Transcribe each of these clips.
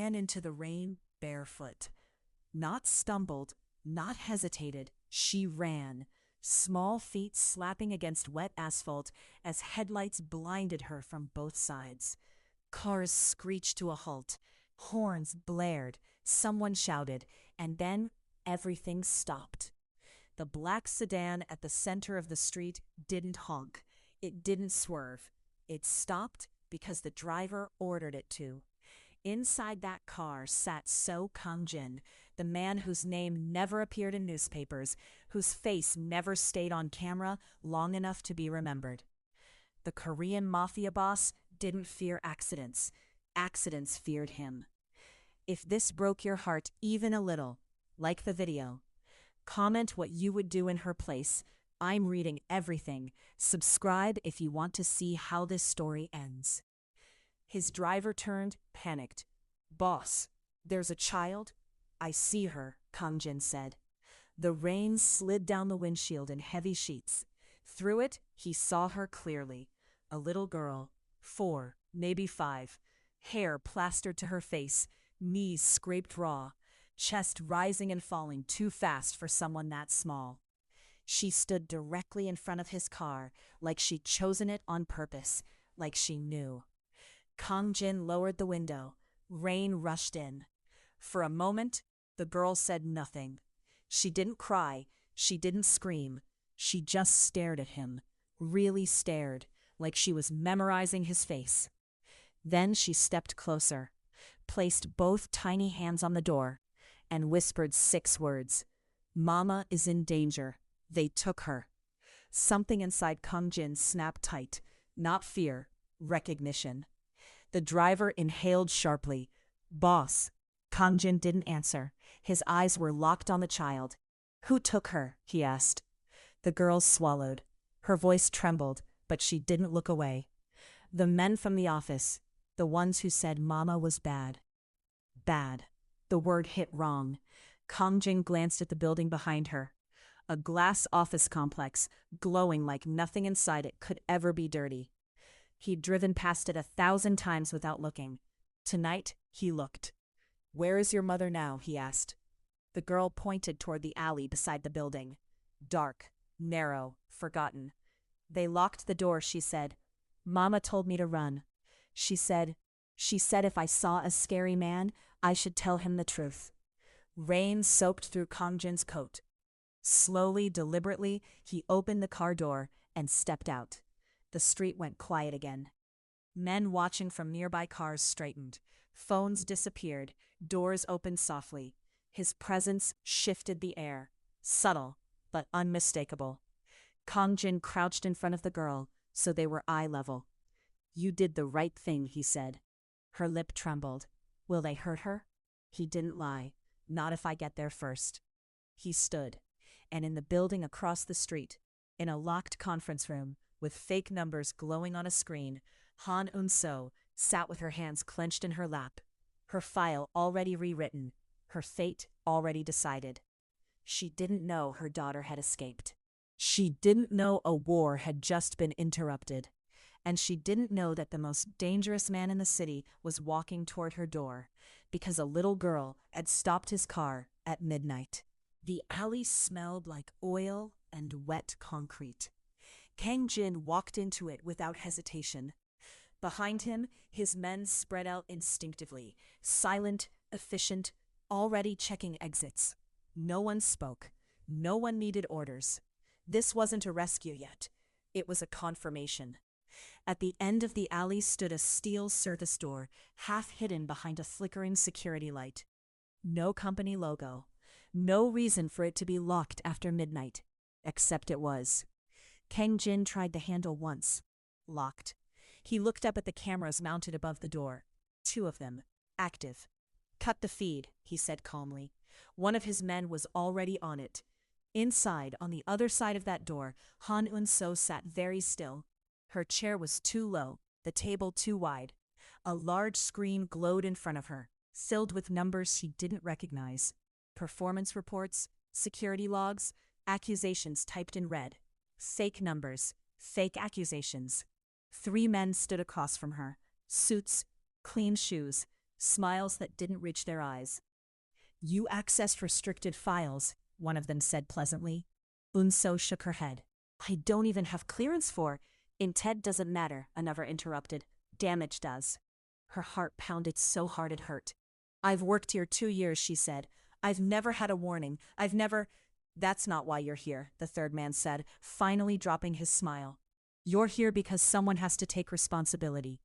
ran into the rain barefoot. Not stumbled, not hesitated, she ran, small feet slapping against wet asphalt as headlights blinded her from both sides. Cars screeched to a halt, horns blared, someone shouted, and then everything stopped. The black sedan at the center of the street didn't honk. It didn't swerve. It stopped because the driver ordered it to. Inside that car sat So Kang-jin, the man whose name never appeared in newspapers, whose face never stayed on camera long enough to be remembered. The Korean Mafia Boss didn't fear accidents. Accidents feared him. If this broke your heart even a little, like the video. Comment what you would do in her place. I'm reading everything. Subscribe if you want to see how this story ends. His driver turned, panicked. "Boss, there's a child?" "I see her," Kang-jin said. The rain slid down the windshield in heavy sheets. Through it, he saw her clearly. A little girl, 4, maybe 5, hair plastered to her face, knees scraped raw, chest rising and falling too fast for someone that small. She stood directly in front of his car, like she'd chosen it on purpose, like she knew. Kang-jin lowered the window. Rain rushed in. For a moment, the girl said nothing. She didn't cry. She didn't scream. She just stared at him, really stared, like she was memorizing his face. Then she stepped closer, placed both tiny hands on the door, and whispered 6 words. "Mama is in danger. They took her." Something inside Kang-jin snapped tight. Not fear, recognition. The driver inhaled sharply. "Boss." Kang-jin didn't answer. His eyes were locked on the child. "Who took her?" he asked. The girl swallowed. Her voice trembled, but she didn't look away. "The men from the office. The ones who said Mama was bad." Bad. The word hit wrong. Kang-jin glanced at the building behind her. A glass office complex, glowing like nothing inside it could ever be dirty. He'd driven past it 1,000 times without looking. Tonight, he looked. "Where is your mother now?" he asked. The girl pointed toward the alley beside the building. Dark, narrow, forgotten. "They locked the door," she said. "Mama told me to run. She said if I saw a scary man, I should tell him the truth." Rain soaked through Kang-jin's coat. Slowly, deliberately, he opened the car door and stepped out. The street went quiet again. Men watching from nearby cars straightened. Phones disappeared. Doors opened softly. His presence shifted the air. Subtle, but unmistakable. Kang-jin crouched in front of the girl, so they were eye level. "You did the right thing," he said. Her lip trembled. "Will they hurt her?" He didn't lie. "Not if I get there first." He stood, and in the building across the street, in a locked conference room, with fake numbers glowing on a screen, Han Eun-so sat with her hands clenched in her lap, her file already rewritten, her fate already decided. She didn't know her daughter had escaped. She didn't know a war had just been interrupted. And she didn't know that the most dangerous man in the city was walking toward her door, because a little girl had stopped his car at midnight. The alley smelled like oil and wet concrete. Kang-jin walked into it without hesitation. Behind him, his men spread out instinctively, silent, efficient, already checking exits. No one spoke. No one needed orders. This wasn't a rescue yet. It was a confirmation. At the end of the alley stood a steel service door, half hidden behind a flickering security light. No company logo. No reason for it to be locked after midnight, except it was. Kang-jin tried the handle once. Locked. He looked up at the cameras mounted above the door. 2 of them. Active. "Cut the feed," he said calmly. One of his men was already on it. Inside, on the other side of that door, Han Eun-so sat very still. Her chair was too low, the table too wide. A large screen glowed in front of her, filled with numbers she didn't recognize. Performance reports, security logs, accusations typed in red. Fake numbers, fake accusations. 3 men stood across from her. Suits, clean shoes, smiles that didn't reach their eyes. You accessed restricted files, one of them said pleasantly. Unso shook her head. I don't even have clearance for. Intent doesn't matter, another interrupted. Damage does. Her heart pounded so hard it hurt. I've worked here 2 years, she said. I've never had a warning. I've never. That's not why you're here, the third man said, finally dropping his smile. You're here because someone has to take responsibility.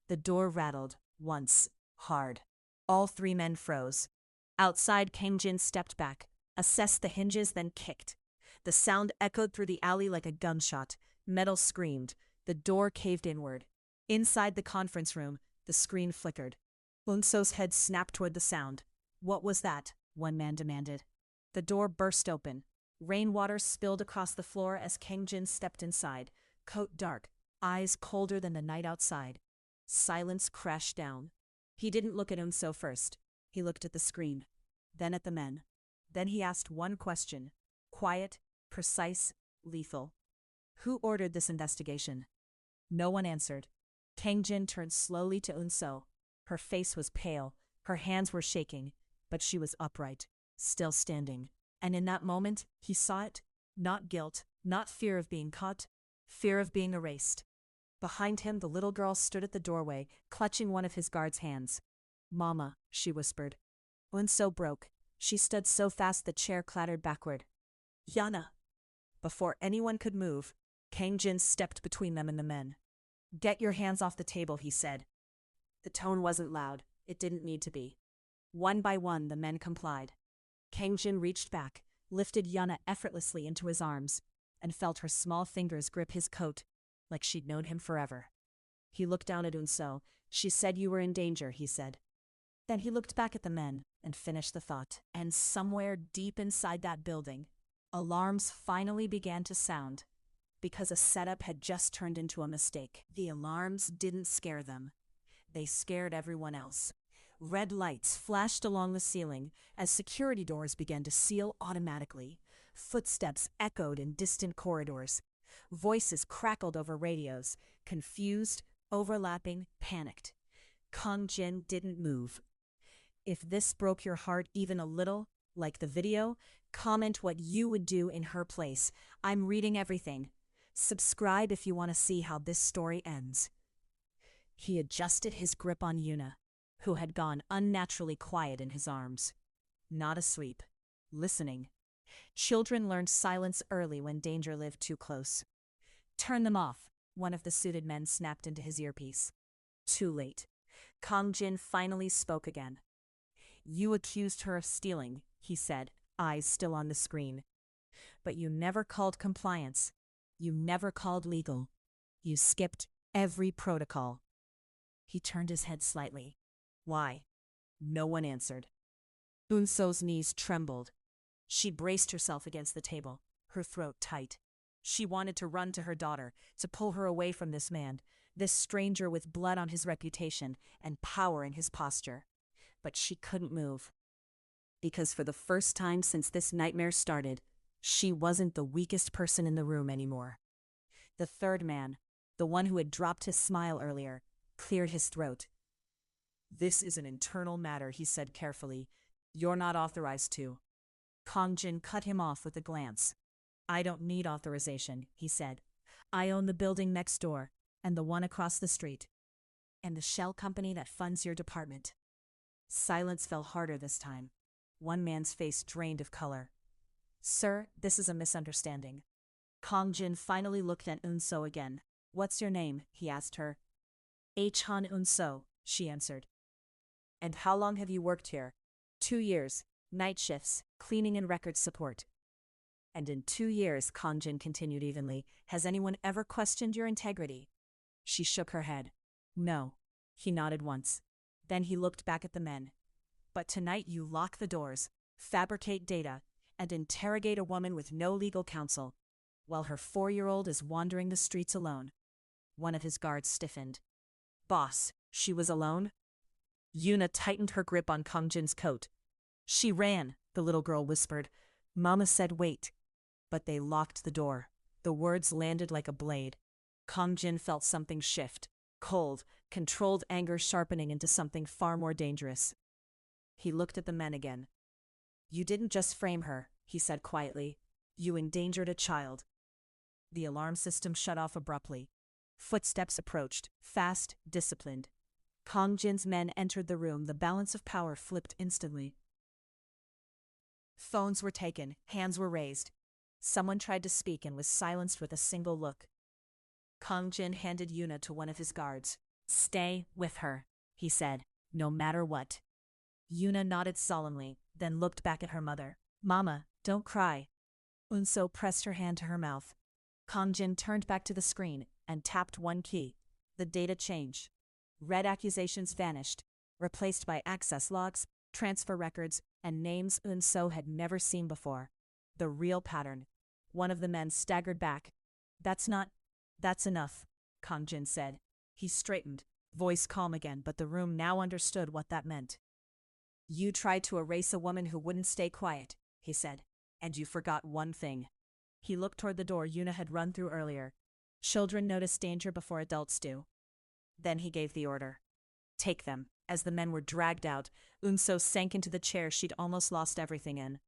The door rattled, once, hard. All 3 men froze. Outside, Kangjin stepped back, assessed the hinges, then kicked. The sound echoed through the alley like a gunshot. Metal screamed. The door caved inward. Inside the conference room, the screen flickered. Unso's head snapped toward the sound. What was that? One man demanded. The door burst open. Rainwater spilled across the floor as Kangjin stepped inside, coat dark, eyes colder than the night outside. Silence crashed down. He didn't look at Unso first. He looked at the screen, then at the men. Then he asked one question, quiet, precise, lethal. Who ordered this investigation? No one answered. Kangjin turned slowly to Unso. Her face was pale, her hands were shaking, but she was upright, still standing. And in that moment, he saw it. Not guilt, not fear of being caught, fear of being erased. Behind him, the little girl stood at the doorway, clutching one of his guard's hands. Mama, she whispered. Unso broke. She stood so fast the chair clattered backward. Yana. Before anyone could move, Kangjin stepped between them and the men. Get your hands off the table, he said. The tone wasn't loud. It didn't need to be. One by one, the men complied. Kangjin reached back, lifted Yana effortlessly into his arms, and felt her small fingers grip his coat, like she'd known him forever. He looked down at Unso. She said you were in danger, he said. Then he looked back at the men and finished the thought. And somewhere deep inside that building, alarms finally began to sound, because a setup had just turned into a mistake. The alarms didn't scare them. They scared everyone else. Red lights flashed along the ceiling as security doors began to seal automatically. Footsteps echoed in distant corridors. Voices crackled over radios, confused, overlapping, panicked. Kangjin didn't move. If this broke your heart even a little, like the video, comment what you would do in her place. I'm reading everything. Subscribe if you want to see how this story ends. He adjusted his grip on Yuna, who had gone unnaturally quiet in his arms. Not asleep. Listening. Children learned silence early when danger lived too close. Turn them off, one of the suited men snapped into his earpiece. Too late. Kangjin finally spoke again. You accused her of stealing, he said, eyes still on the screen. But you never called compliance. You never called legal. You skipped every protocol. He turned his head slightly. Why? No one answered. Unso's knees trembled. She braced herself against the table, her throat tight. She wanted to run to her daughter, to pull her away from this man, this stranger with blood on his reputation and power in his posture. But she couldn't move. Because for the first time since this nightmare started, she wasn't the weakest person in the room anymore. The third man, the one who had dropped his smile earlier, cleared his throat. This is an internal matter, he said carefully. You're not authorized to. Kangjin cut him off with a glance. I don't need authorization, he said. I own the building next door, and the one across the street, and the shell company that funds your department. Silence fell harder this time. One man's face drained of color. Sir, this is a misunderstanding. Kangjin finally looked at Unso again. What's your name? He asked her. Han Unso, she answered. And how long have you worked here? 2 years, night shifts, cleaning and record support. And in 2 years, Kangjin continued evenly, has anyone ever questioned your integrity? She shook her head. No. He nodded once. Then he looked back at the men. But tonight you lock the doors, fabricate data, and interrogate a woman with no legal counsel, while her 4-year-old is wandering the streets alone. One of his guards stiffened. Boss, she was alone? Yuna tightened her grip on Kangjin's coat. She ran, the little girl whispered. Mama said wait. But they locked the door. The words landed like a blade. Kangjin felt something shift. cold, controlled anger sharpening into something far more dangerous. He looked at the men again. "You didn't just frame her," he said quietly. "You endangered a child." The alarm system shut off abruptly. Footsteps approached, fast, disciplined. Kong Jin's men entered the room. The balance of power flipped instantly. Phones were taken, hands were raised. Someone tried to speak and was silenced with a single look. Kong Jin handed Yuna to one of his guards. "Stay with her," he said, "no matter what." Yuna nodded solemnly, then looked back at her mother. "Mama, don't cry." Unso pressed her hand to her mouth. Kong Jin turned back to the screen and tapped one key. The data changed. Red accusations vanished, replaced by access logs, transfer records, and names Unso had never seen before. The real pattern. One of the men staggered back. That's enough," Kong Jin said. He straightened, voice calm again, but the room now understood what that meant. "You tried to erase a woman who wouldn't stay quiet," he said, "and you forgot one thing." He looked toward the door Yuna had run through earlier. Children notice danger before adults do. Then he gave the order. "Take them." As the men were dragged out, Unso sank into the chair she'd almost lost everything in.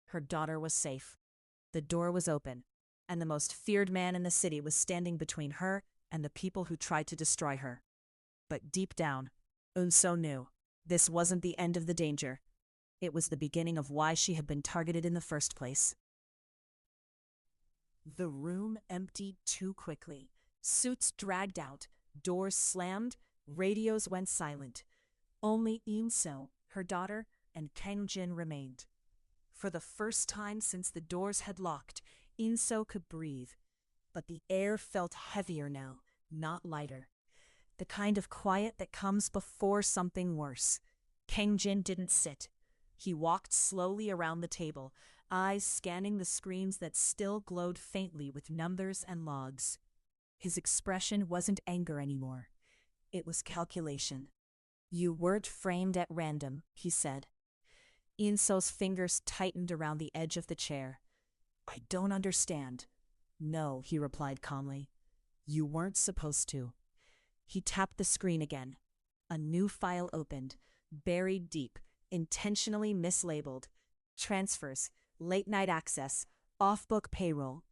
Her daughter was safe. The door was open, and the most feared man in the city was standing between her and the people who tried to destroy her. But deep down, Unso knew this wasn't the end of the danger. It was the beginning of why she had been targeted in the first place. The room emptied too quickly. Suits dragged out, doors slammed, radios went silent. Only Unso, her daughter, and Kang Jin remained. For the first time since the doors had locked, Unso could breathe. But the air felt heavier now, not lighter. The kind of quiet that comes before something worse. Kang Jin didn't sit. He walked slowly around the table, eyes scanning the screens that still glowed faintly with numbers and logs. His expression wasn't anger anymore. It was calculation. "You weren't framed at random," he said. Unso's fingers tightened around the edge of the chair. "I don't understand." "No," he replied calmly. "You weren't supposed to." He tapped the screen again. A new file opened, buried deep, intentionally mislabeled. Transfers, late-night access, off-book payroll,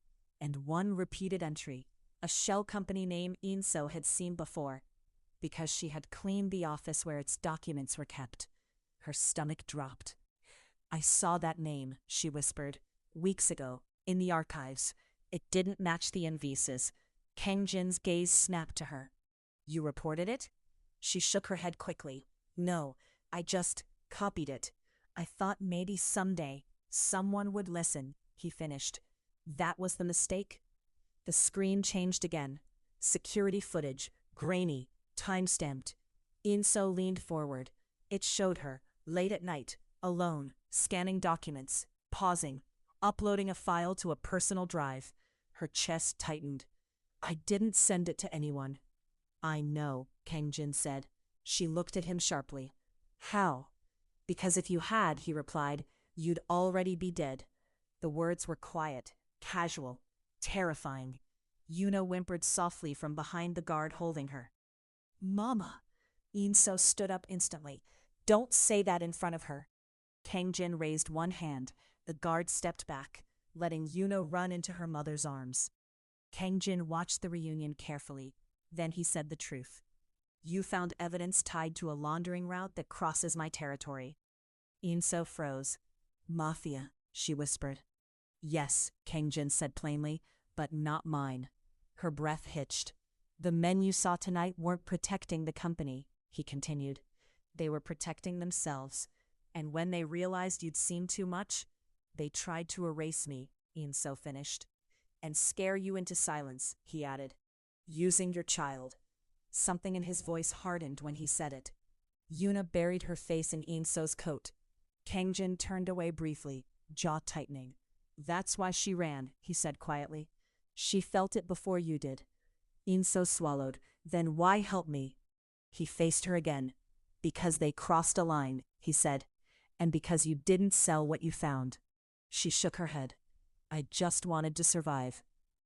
and one repeated entry, a shell company name Unso had seen before. Because she had cleaned the office where its documents were kept. Her stomach dropped. "I saw that name," she whispered, "weeks ago, in the archives. It didn't match the invoices." Kang Jin's gaze snapped to her. "You reported it?" She shook her head quickly. "No, I just copied it. I thought maybe someday someone would listen," he finished. "That was the mistake?" The screen changed again. Security footage, grainy, time-stamped. Unso leaned forward. It showed her, late at night, alone, scanning documents, pausing, uploading a file to a personal drive. Her chest tightened. "I didn't send it to anyone." "I know," Kang Jin said. She looked at him sharply. "How?" "Because if you had," he replied, "you'd already be dead." The words were quiet, casual, terrifying. Yuna whimpered softly from behind the guard holding her. "Mama!" Unso stood up instantly. "Don't say that in front of her." Kang Jin raised one hand. The guard stepped back, letting Yuna run into her mother's arms. Kang Jin watched the reunion carefully. Then he said the truth. "You found evidence tied to a laundering route that crosses my territory." Unso froze. "Mafia," she whispered. "Yes," Kang Jin said plainly, "but not mine." Her breath hitched. "The men you saw tonight weren't protecting the company," he continued. "They were protecting themselves. And when they realized you'd seen too much, they tried to erase me," Unso finished. "And scare you into silence," he added. "Using your child." Something in his voice hardened when he said it. Yuna buried her face in Unso's coat. Kang Jin turned away briefly, jaw tightening. "That's why she ran," he said quietly. "She felt it before you did." Unso swallowed. "Then why help me?" He faced her again. "Because they crossed a line," he said. "And because you didn't sell what you found." She shook her head. "I just wanted to survive."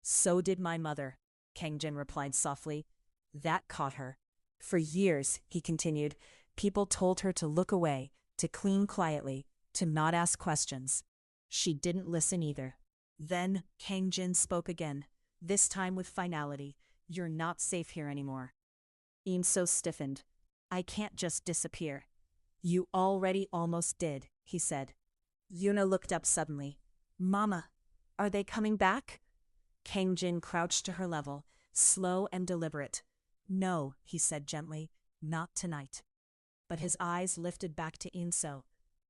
"So did my mother," Kang Jin replied softly. "That caught her." For years, he continued, people told her to look away, to clean quietly, to not ask questions. She didn't listen either. Then Kang Jin spoke again, this time with finality. You're not safe here anymore. Eun-so stiffened. I can't just disappear. You already almost did, he said. Yuna looked up suddenly. Mama, are they coming back? Kang Jin crouched to her level, slow and deliberate. No, he said gently, not tonight. But his eyes lifted back to Eun-so,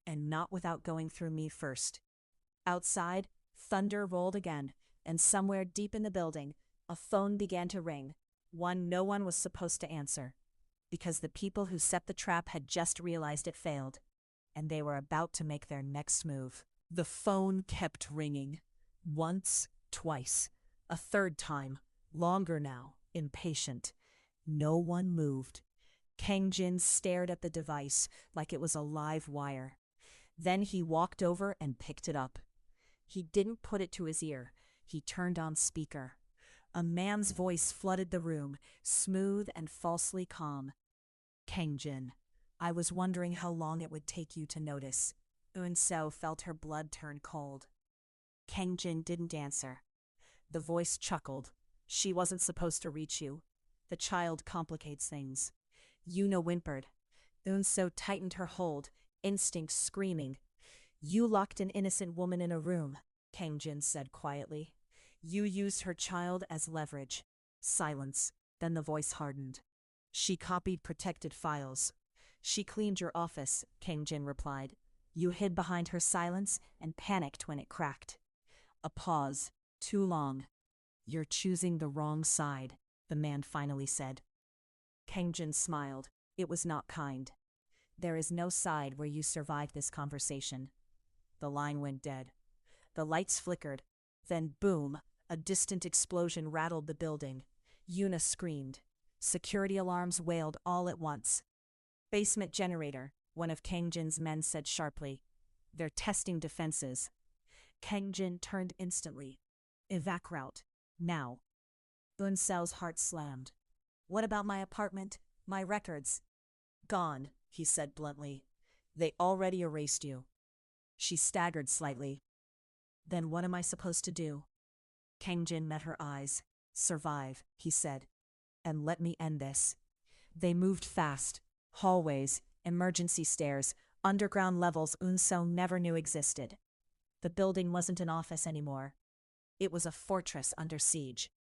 and not without going through me first. Outside, thunder rolled again, and somewhere deep in the building, a phone began to ring, one no one was supposed to answer, because the people who set the trap had just realized it failed, and they were about to make their next move. The phone kept ringing. Once, twice, a third time, longer now, impatient. No one moved. Kang Jin stared at the device like it was a live wire. Then he walked over and picked it up. He didn't put it to his ear. He turned on speaker. A man's voice flooded the room, smooth and falsely calm. Kang Jin, I was wondering how long it would take you to notice. Eun-so felt her blood turn cold. Kang Jin didn't answer. The voice chuckled. She wasn't supposed to reach you. The child complicates things. Yuna whimpered. Eun-so tightened her hold, instinct screaming. You locked an innocent woman in a room, Kang Jin said quietly. You used her child as leverage. Silence. Then the voice hardened. She copied protected files. She cleaned your office, Kang Jin replied. You hid behind her silence and panicked when it cracked. A pause. Too long. You're choosing the wrong side, the man finally said. Kang Jin smiled. It was not kind. There is no side where you survive this conversation. The line went dead. The lights flickered. Then boom, a distant explosion rattled the building. Yuna screamed. Security alarms wailed all at once. Basement generator, one of Kang Jin's men said sharply. They're testing defenses. Kang Jin turned instantly. Evac route. Now. Eun-so's heart slammed. What about my apartment? My records? Gone, he said bluntly. They already erased you. She staggered slightly. Then what am I supposed to do? Kang Jin met her eyes. Survive, he said. And let me end this. They moved fast. Hallways, emergency stairs, underground levels Eun-so never knew existed. The building wasn't an office anymore. It was a fortress under siege.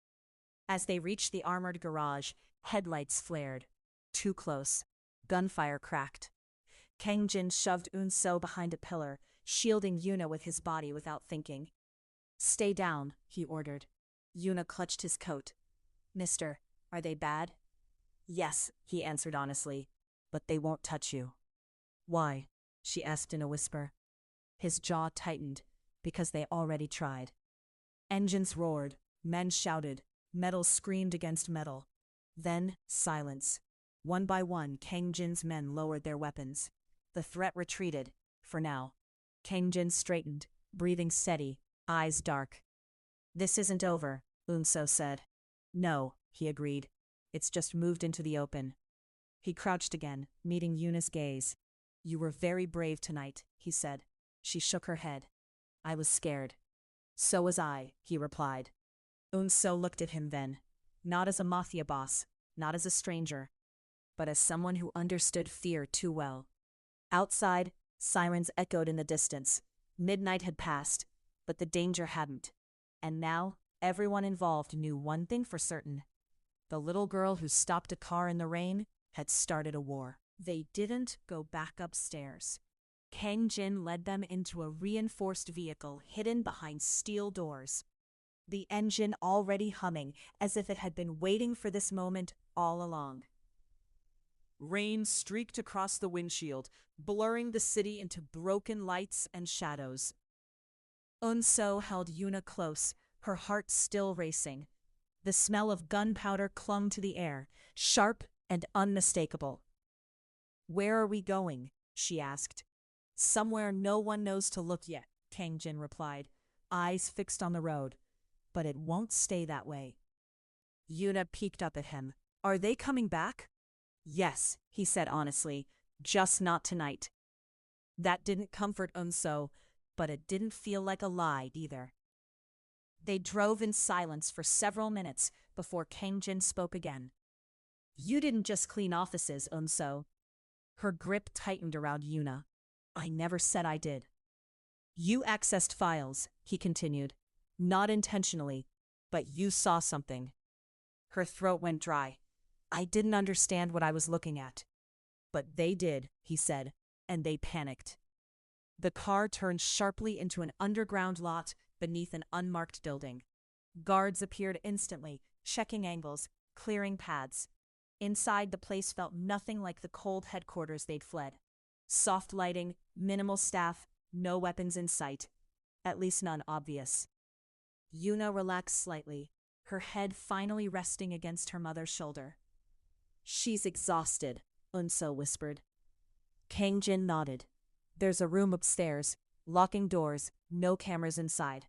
As they reached the armored garage, headlights flared. Too close. Gunfire cracked. Kang Jin shoved Eun-so behind a pillar, shielding Yuna with his body without thinking. Stay down, he ordered. Yuna clutched his coat. Mister, are they bad? Yes, he answered honestly, but they won't touch you. Why? She asked in a whisper. His jaw tightened, because they already tried. Engines roared, men shouted, metal screamed against metal. Then, silence. One by one, Kang Jin's men lowered their weapons. The threat retreated, for now. Kang Jin straightened, breathing steady, eyes dark. This isn't over, Eun-so said. No, he agreed. It's just moved into the open. He crouched again, meeting Yuna's gaze. You were very brave tonight, he said. She shook her head. I was scared. So was I, he replied. Eun-so looked at him then, not as a mafia boss, not as a stranger, but as someone who understood fear too well. Outside, sirens echoed in the distance. Midnight had passed, but the danger hadn't. And now, everyone involved knew one thing for certain. The little girl who stopped a car in the rain had started a war. They didn't go back upstairs. Kang Jin led them into a reinforced vehicle hidden behind steel doors. The engine already humming, as if it had been waiting for this moment all along. Rain streaked across the windshield, blurring the city into broken lights and shadows. Eun-so held Yuna close, her heart still racing. The smell of gunpowder clung to the air, sharp and unmistakable. Where are we going? She asked. Somewhere no one knows to look yet, Kang Jin replied, eyes fixed on the road. But it won't stay that way. Yuna peeked up at him. Are they coming back? Yes, he said honestly, just not tonight. That didn't comfort Unso, but it didn't feel like a lie either. They drove in silence for several minutes before Kangjin spoke again. You didn't just clean offices, Unso. Her grip tightened around Yuna. I never said I did. You accessed files, he continued. Not intentionally, but you saw something. Her throat went dry. I didn't understand what I was looking at. But they did, he said, and they panicked. The car turned sharply into an underground lot beneath an unmarked building. Guards appeared instantly, checking angles, clearing paths. Inside, the place felt nothing like the cold headquarters they'd fled. Soft lighting, minimal staff, no weapons in sight. At least none obvious. Yuna relaxed slightly, her head finally resting against her mother's shoulder. She's exhausted, Unso whispered. Kangjin nodded. There's a room upstairs, locking doors, no cameras inside.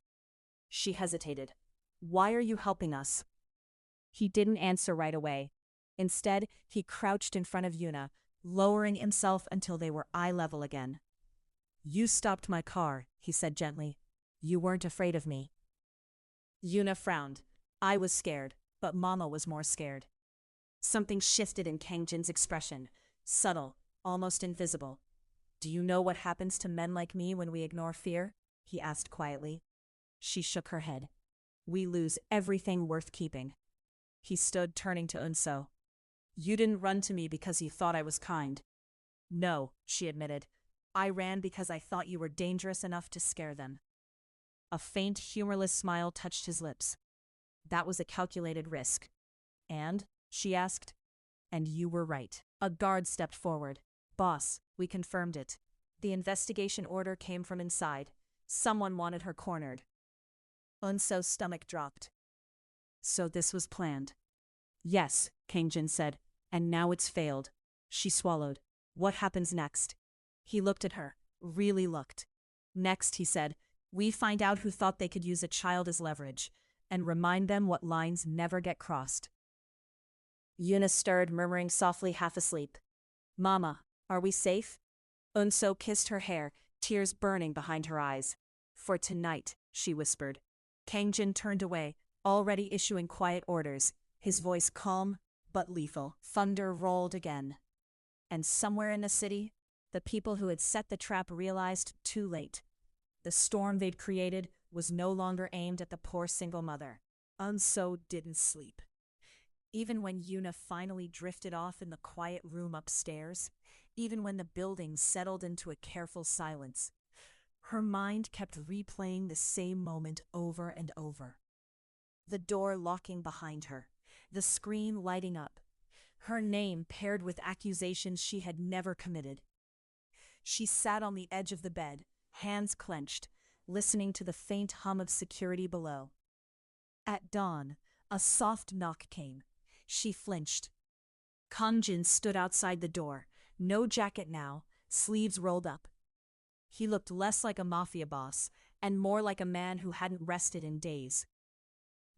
She hesitated. Why are you helping us? He didn't answer right away. Instead, he crouched in front of Yuna, lowering himself until they were eye level again. You stopped my car, he said gently. You weren't afraid of me. Yuna frowned. I was scared, but Mama was more scared. Something shifted in Kangjin's expression, subtle, almost invisible. Do you know what happens to men like me when we ignore fear? He asked quietly. She shook her head. We lose everything worth keeping. He stood, turning to Unso. You didn't run to me because you thought I was kind. No, she admitted. I ran because I thought you were dangerous enough to scare them. A faint, humorless smile touched his lips. That was a calculated risk. And? She asked. And you were right. A guard stepped forward. Boss, we confirmed it. The investigation order came from inside. Someone wanted her cornered. Unso's stomach dropped. So this was planned. Yes, Kangjin said, and now it's failed. She swallowed. What happens next? He looked at her, really looked. Next, he said, we find out who thought they could use a child as leverage, and remind them what lines never get crossed. Yuna stirred, murmuring softly, half asleep. Mama, are we safe? Unso kissed her hair, tears burning behind her eyes. For tonight, she whispered. Kangjin turned away, already issuing quiet orders, his voice calm but lethal. Thunder rolled again. And somewhere in the city, the people who had set the trap realized too late. The storm they'd created was no longer aimed at the poor single mother. Unso didn't sleep. Even when Yuna finally drifted off in the quiet room upstairs, even when the building settled into a careful silence, her mind kept replaying the same moment over and over. The door locking behind her, the screen lighting up, her name paired with accusations she had never committed. She sat on the edge of the bed, hands clenched, listening to the faint hum of security below. At dawn, a soft knock came. She flinched. Kangjin stood outside the door, no jacket now, sleeves rolled up. He looked less like a mafia boss and more like a man who hadn't rested in days.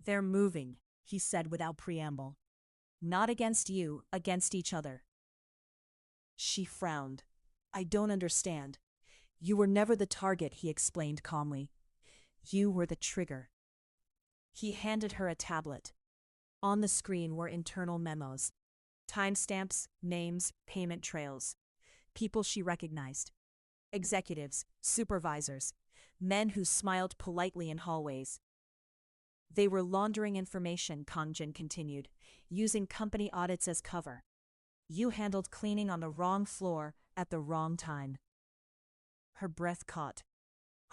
They're moving, he said without preamble. Not against you, against each other. She frowned. I don't understand. You were never the target, he explained calmly. You were the trigger. He handed her a tablet. On the screen were internal memos. Timestamps, names, payment trails. People she recognized. Executives, supervisors, men who smiled politely in hallways. They were laundering information, Kangjin continued, using company audits as cover. You handled cleaning on the wrong floor at the wrong time. Her breath caught.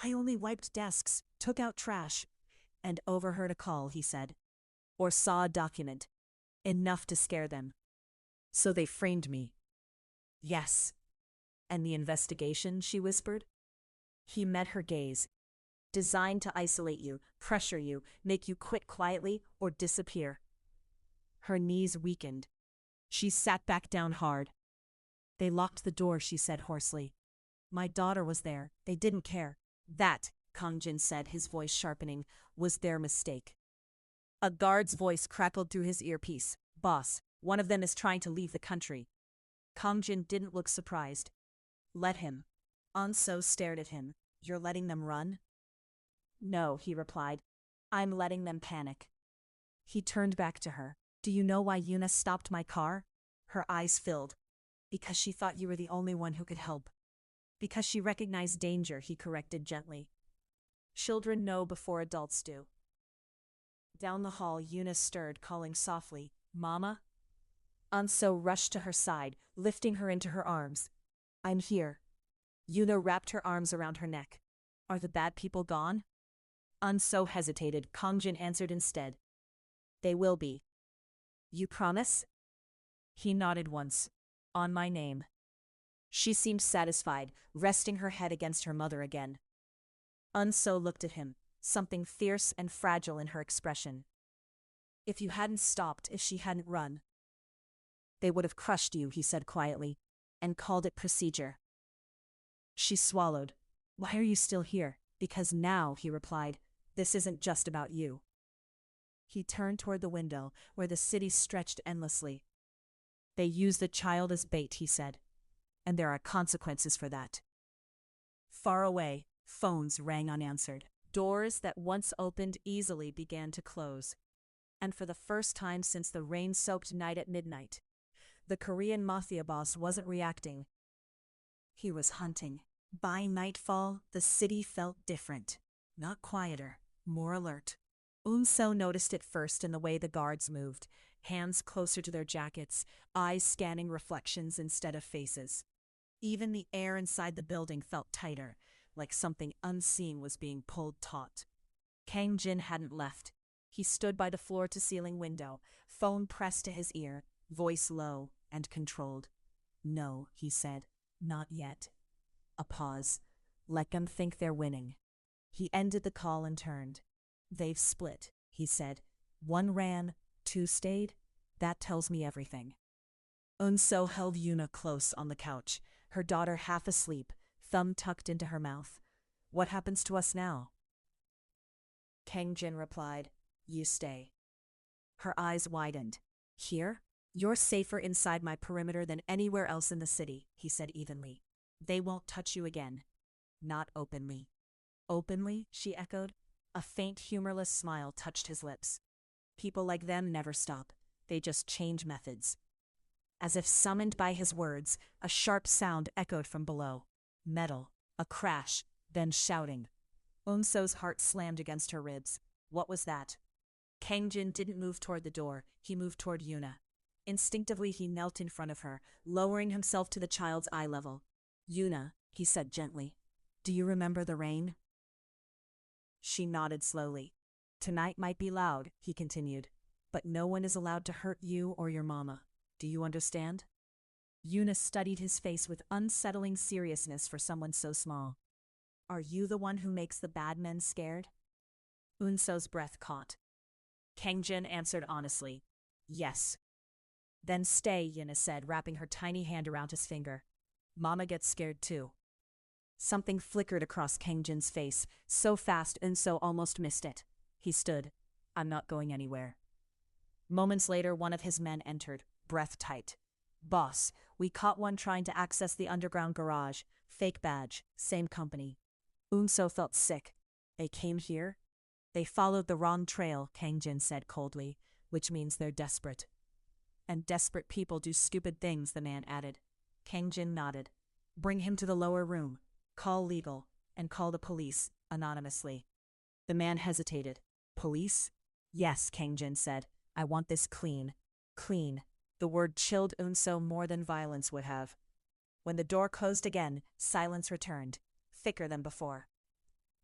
I only wiped desks, took out trash, and overheard a call, he said. Or saw a document. Enough to scare them. So they framed me. Yes. And the investigation, she whispered. He met her gaze. Designed to isolate you, pressure you, make you quit quietly or disappear. Her knees weakened. She sat back down hard. They locked the door, she said hoarsely. My daughter was there. They didn't care. That, Kangjin said, his voice sharpening, was their mistake. A guard's voice crackled through his earpiece. Boss, One of them is trying to leave the country. Kongjin didn't look surprised. Let him. Unso stared at him. You're letting them run? No, he replied. I'm letting them panic. He turned back to her. Do you know why Yuna stopped my car? Her eyes filled. Because she thought you were the only one who could help. Because she recognized danger, he corrected gently. Children know before adults do. Down the hall, Yuna stirred, calling softly, Mama? Unso rushed to her side, lifting her into her arms. I'm here. Yuna wrapped her arms around her neck. Are the bad people gone? Unso hesitated. Kongjin answered instead. They will be. You promise? He nodded once. On my name. She seemed satisfied, resting her head against her mother again. Unso looked at him, something fierce and fragile in her expression. If you hadn't stopped, if she hadn't run, they would have crushed you, he said quietly, and called it procedure. She swallowed. Why are you still here? Because now, he replied, this isn't just about you. He turned toward the window, where the city stretched endlessly. They use the child as bait, he said, and there are consequences for that. Far away, phones rang unanswered. Doors that once opened easily began to close. And for the first time since the rain-soaked night at midnight, the Korean Mafia Boss wasn't reacting. He was hunting. By nightfall, the city felt different. Not quieter, more alert. Unso noticed it first in the way the guards moved, hands closer to their jackets, eyes scanning reflections instead of faces. Even the air inside the building felt tighter, like something unseen was being pulled taut. Kongjin hadn't left. He stood by the floor-to-ceiling window, phone pressed to his ear, voice low and controlled. No, he said, not yet. A pause. Let them think they're winning. He ended the call and turned. They've split, he said. One ran, two stayed. That tells me everything. Unso held Yuna close on the couch, her daughter half asleep, thumb tucked into her mouth. What happens to us now? Kongjin replied, You stay. Her eyes widened. Here? You're safer inside my perimeter than anywhere else in the city, he said evenly. They won't touch you again. Not openly. Openly? She echoed. A faint, humorless smile touched his lips. People like them never stop. They just change methods. As if summoned by his words, a sharp sound echoed from below. Metal. A crash. Then shouting. Unso's heart slammed against her ribs. What was that? Kongjin didn't move toward the door. He moved toward Yuna. Instinctively, he knelt in front of her, lowering himself to the child's eye level. Yuna, he said gently, do you remember the rain? She nodded slowly. Tonight might be loud, he continued, but no one is allowed to hurt you or your mama. Do you understand? Yuna studied his face with unsettling seriousness for someone so small. Are you the one who makes the bad men scared? Unso's breath caught. Kongjin answered honestly, Yes. Then stay, Yuna said, wrapping her tiny hand around his finger. Mama gets scared too. Something flickered across Kongjin's face, so fast Unso almost missed it. He stood. I'm not going anywhere. Moments later, one of his men entered, breath tight. Boss, we caught one trying to access the underground garage. Fake badge, same company. Unso felt sick. They came here? They followed the wrong trail, Kongjin said coldly, which means they're desperate. And desperate people do stupid things, the man added. Kongjin nodded. Bring him to the lower room. Call legal, and call the police, anonymously. The man hesitated. Police? Yes, Kongjin said. I want this clean. Clean. The word chilled Unso more than violence would have. When the door closed again, silence returned, thicker than before.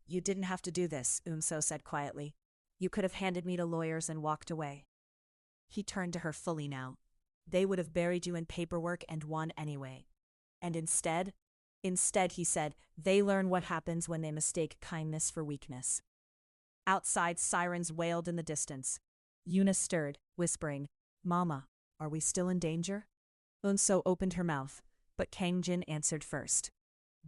You didn't have to do this, Unso said quietly. You could have handed me to lawyers and walked away. He turned to her fully now. They would have buried you in paperwork and won anyway. And instead, he said, they learn what happens when they mistake kindness for weakness. Outside, sirens wailed in the distance. Yuna stirred, whispering, Mama, are we still in danger? Unso opened her mouth, but Kongjin answered first.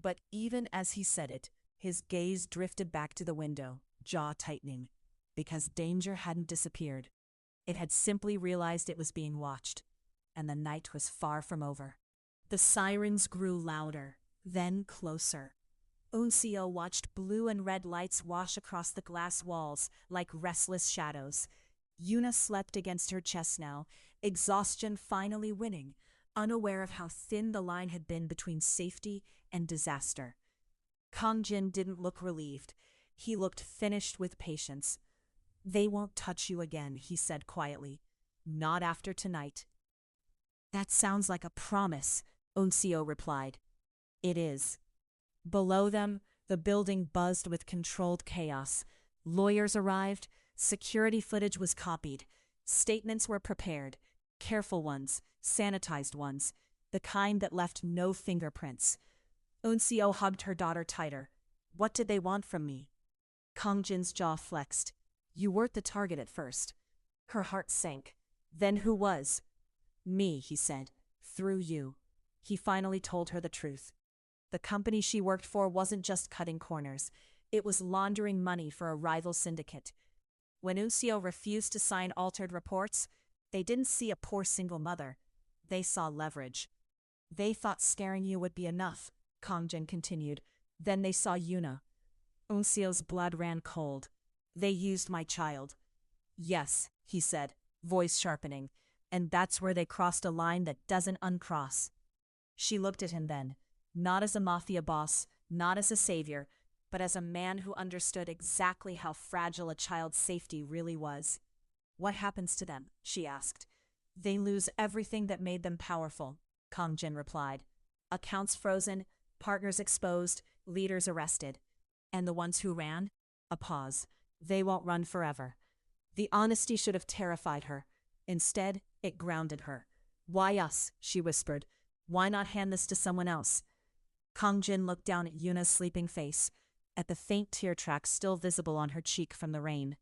But even as he said it, his gaze drifted back to the window, jaw tightening, because danger hadn't disappeared. It had simply realized it was being watched. and the night was far from over. The sirens grew louder, then closer. Unseo watched blue and red lights wash across the glass walls like restless shadows. Yuna slept against her chest now, exhaustion finally winning, unaware of how thin the line had been between safety and disaster. Kongjin didn't look relieved. He looked finished with patience. "They won't touch you again," he said quietly. "Not after tonight." "That sounds like a promise," Unseo replied. "It is." Below them, the building buzzed with controlled chaos. Lawyers arrived, security footage was copied, statements were prepared, careful ones, sanitized ones, the kind that left no fingerprints. Unseo hugged her daughter tighter. "What did they want from me?" Kongjin's jaw flexed. "You weren't the target at first." Her heart sank. "Then who was?" "Me," he said. "Through you." He finally told her the truth. The company she worked for wasn't just cutting corners. It was laundering money for a rival syndicate. When Unseo refused to sign altered reports, they didn't see a poor single mother. They saw leverage. "They thought scaring you would be enough," Kongjin continued. "Then they saw Yuna." Unseo's blood ran cold. "They used my child." "Yes," he said, voice sharpening. "And that's where they crossed a line that doesn't uncross." She looked at him then. Not as a mafia boss, not as a savior, but as a man who understood exactly how fragile a child's safety really was. "What happens to them?" she asked. "They lose everything that made them powerful," Kongjin replied. "Accounts frozen, partners exposed, leaders arrested. And the ones who ran?" A pause. "They won't run forever." The honesty should have terrified her. Instead, it grounded her. "Why us?" she whispered. "Why not hand this to someone else?" Kongjin looked down at Yuna's sleeping face, at the faint tear track still visible on her cheek from the rain.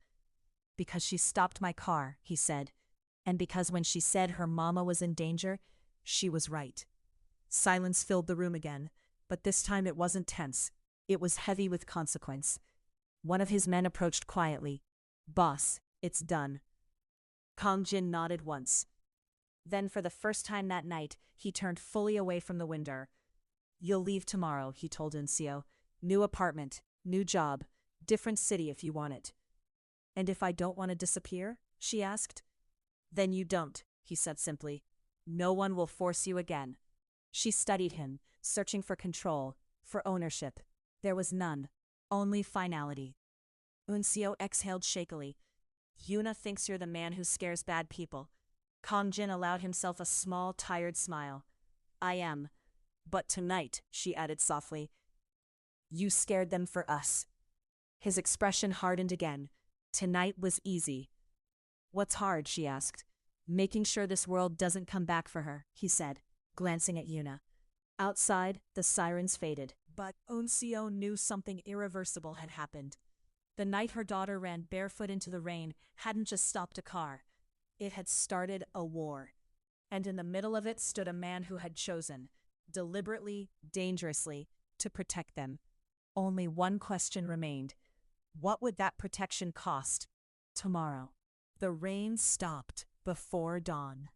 "Because she stopped my car," he said. "And because when she said her mama was in danger, she was right." Silence filled the room again, but this time it wasn't tense. It was heavy with consequence. One of his men approached quietly. "Boss, it's done." Kongjin nodded once. Then for the first time that night, he turned fully away from the window. "You'll leave tomorrow," he told Unseo. "New apartment, new job, different city if you want it." "And if I don't want to disappear?" she asked. "Then you don't," he said simply. "No one will force you again." She studied him, searching for control, for ownership. There was none, only finality. Unseo exhaled shakily. "Yuna thinks you're the man who scares bad people." Kongjin allowed himself a small, tired smile. "I am. But tonight," she added softly, "you scared them for us." His expression hardened again. Tonight was easy. "What's hard?" she asked. "Making sure this world doesn't come back for her," he said, glancing at Yuna. Outside, the sirens faded, but Unseo knew something irreversible had happened. The night her daughter ran barefoot into the rain hadn't just stopped a car. It had started a war. And in the middle of it stood a man who had chosen, deliberately, dangerously, to protect them. Only one question remained. What would that protection cost? Tomorrow. The rain stopped before dawn.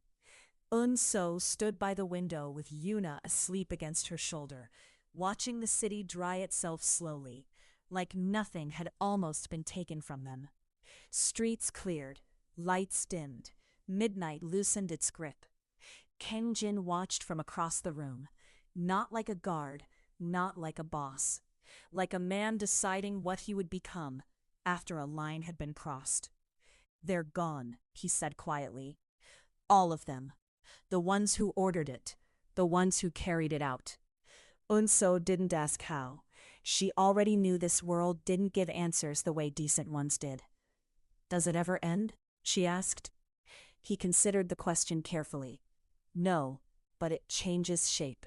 Unseo stood by the window with Yuna asleep against her shoulder, watching the city dry itself slowly, like nothing had almost been taken from them. Streets cleared, lights dimmed, midnight loosened its grip. Kenjin watched from across the room, not like a guard, not like a boss, like a man deciding what he would become after a line had been crossed. "They're gone," he said quietly. "All of them. The ones who ordered it, the ones who carried it out." Unseo didn't ask how. She already knew this world didn't give answers the way decent ones did. "Does it ever end?" she asked. He considered the question carefully. "No, but it changes shape."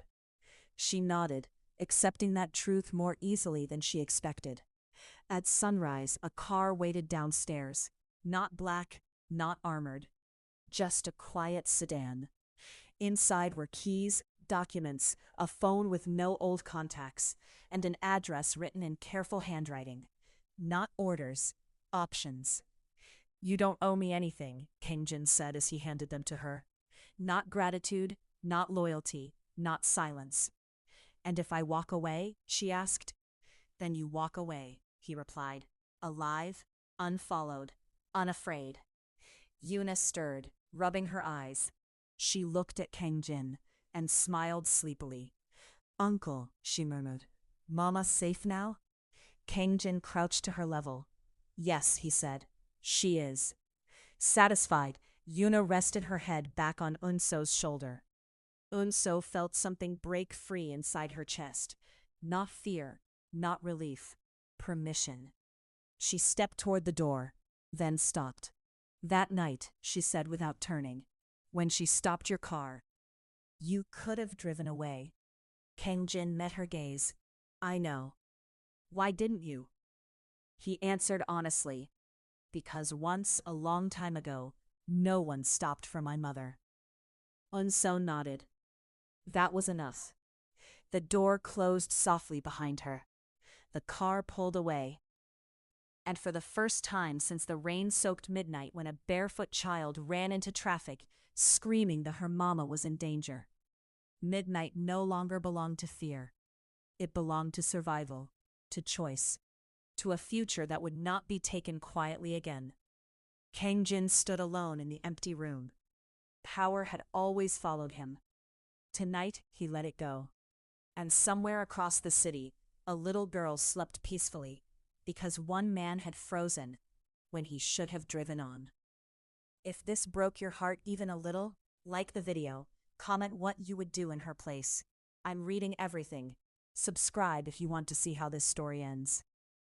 She nodded, accepting that truth more easily than she expected. At sunrise, a car waited downstairs. Not black, not armored. Just a quiet sedan. Inside were keys, documents, a phone with no old contacts, and an address written in careful handwriting. Not orders, options. "You don't owe me anything," Kenjin said as he handed them to her. Not gratitude, not loyalty, not silence. And if I walk away, she asked. Then you walk away, he replied, alive, unfollowed, unafraid. Yuna stirred, rubbing her eyes. She looked at Kang Jin and smiled sleepily. Uncle, she murmured. Mama safe now? Kang Jin crouched to her level. Yes, he said. She is. Satisfied, Yuna rested her head back on Unso's shoulder. Unso felt something break free inside her chest. Not fear, not relief. Permission. She stepped toward the door, then stopped. That night, she said without turning, when she stopped your car, you could have driven away. Kang Jin met her gaze. I know. Why didn't you? He answered honestly, because once, a long time ago, no one stopped for my mother. Unso nodded. That was enough. The door closed softly behind her. The car pulled away. And for the first time since the rain-soaked midnight when a barefoot child ran into traffic, screaming that her mama was in danger, midnight no longer belonged to fear. It belonged to survival, to choice, to a future that would not be taken quietly again. Kang Jin stood alone in the empty room. Power had always followed him. Tonight, he let it go. And somewhere across the city, a little girl slept peacefully, because one man had frozen when he should have driven on. If this broke your heart even a little, like the video, comment what you would do in her place. I'm reading everything. Subscribe if you want to see how this story ends.